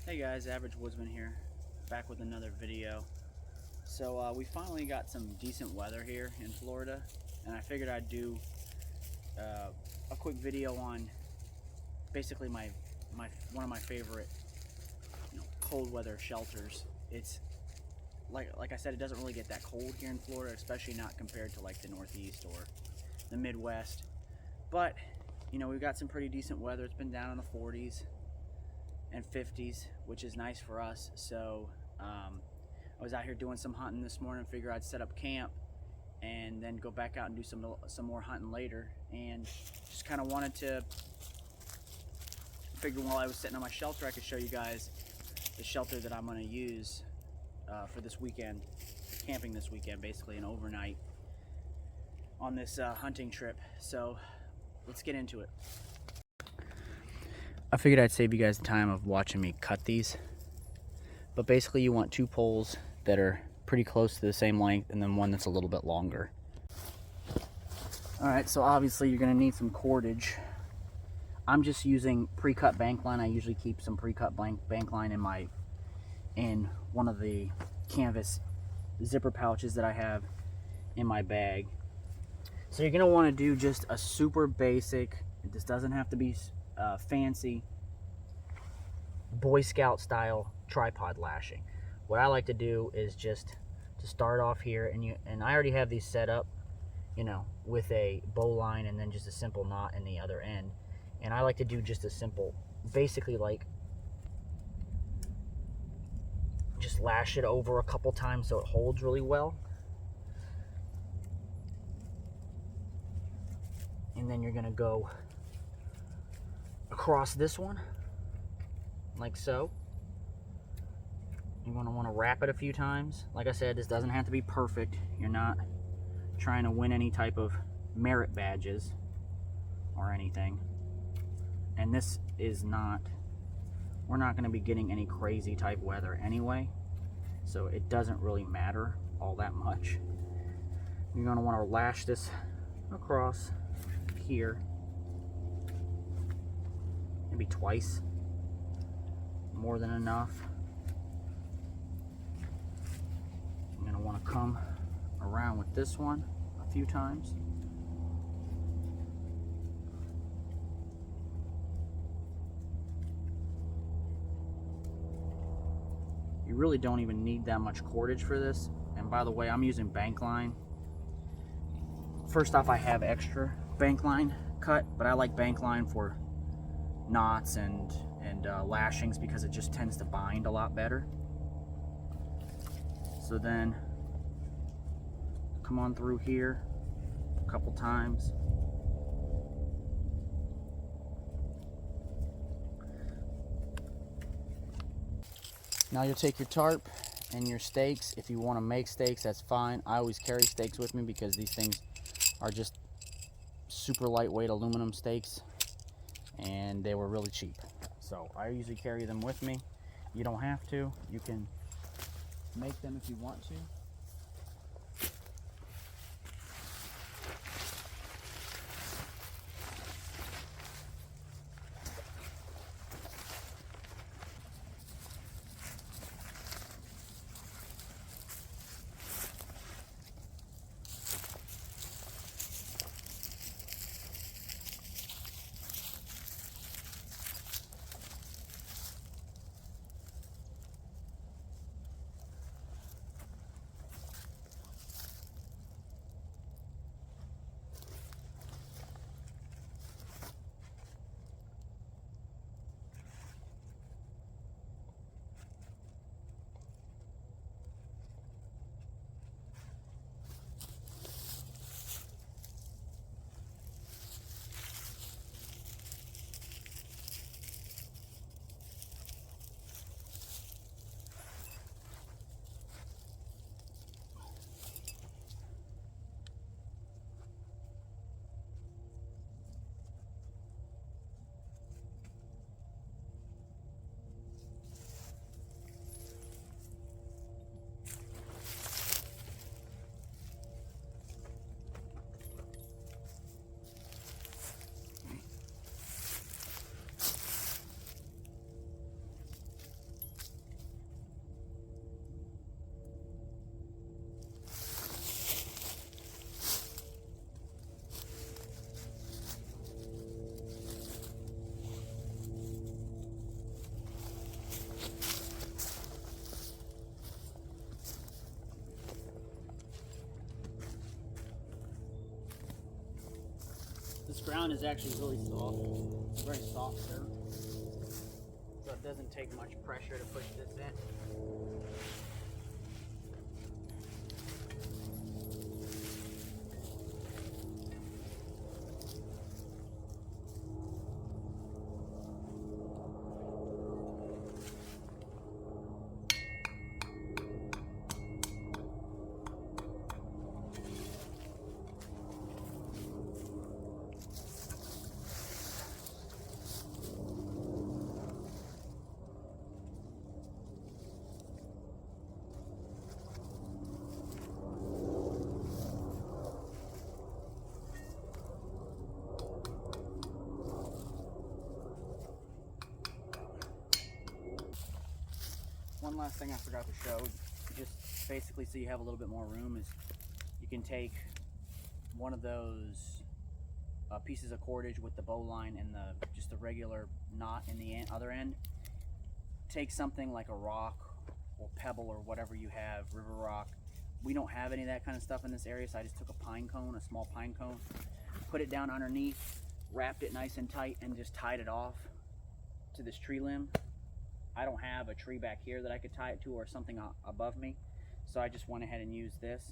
Hey guys, Average Woodsman here, back with another video. So we finally got some decent weather here in Florida, and I figured I'd do a quick video on basically one of my favorite cold weather shelters. It's like I said, it doesn't really get that cold here in Florida, especially not compared to like the Northeast or the Midwest. But we've got some pretty decent weather. It's been down in the 40s and 50s, which is nice for us. So I was out here doing some hunting this morning. Figure I'd set up camp and then go back out and do some more hunting later, and just kind of wanted to figure while I was sitting on my shelter I could show you guys the shelter that I'm going to use for this weekend, camping this weekend, basically an overnight on this hunting trip. So let's get into it. I figured I'd save you guys the time of watching me cut these. But basically you want two poles that are pretty close to the same length, and then one that's a little bit longer. Alright, so obviously you're going to need some cordage. I'm just using pre-cut bank line. I usually keep some pre-cut bank line in one of the canvas zipper pouches that I have in my bag. So you're going to want to do just a super basic, this doesn't have to be fancy, Boy Scout style tripod lashing. What I like to do is just to start off here, and I already have these set up, with a bowline and then just a simple knot in the other end. And I like to do just a simple, basically like just lash it over a couple times so it holds really well. And then you're gonna go across this one like so. You're going to want to wrap it a few times. Like I said, this doesn't have to be perfect. You're not trying to win any type of merit badges or anything. And this is not, we're not going to be getting any crazy type weather anyway, so it doesn't really matter all that much. You're going to want to lash this across here, maybe twice, more than enough. I'm going to want to come around with this one a few times. You really don't even need that much cordage for this. And by the way, I'm using bank line. First off, I have extra bank line cut, but I like bank line for knots and lashings because it just tends to bind a lot better. So then come on through here a couple times. Now you'll take your tarp and your stakes. If you want to make stakes, that's fine. I always carry stakes with me because these things are just super lightweight aluminum stakes, and they were really cheap. So I usually carry them with me. You don't have to. You can make them if you want to. ground is actually really soft. It's very soft dirt, so it doesn't take much pressure to push this in. One last thing I forgot to show, just basically so you have a little bit more room, is you can take one of those pieces of cordage with the bow line and just the regular knot in the other end. Take something like a rock or pebble or whatever you have, river rock. We don't have any of that kind of stuff in this area, so I just took a pine cone, a small pine cone, put it down underneath, wrapped it nice and tight, and just tied it off to this tree limb. I don't have a tree back here that I could tie it to or something above me, so I just went ahead and used this.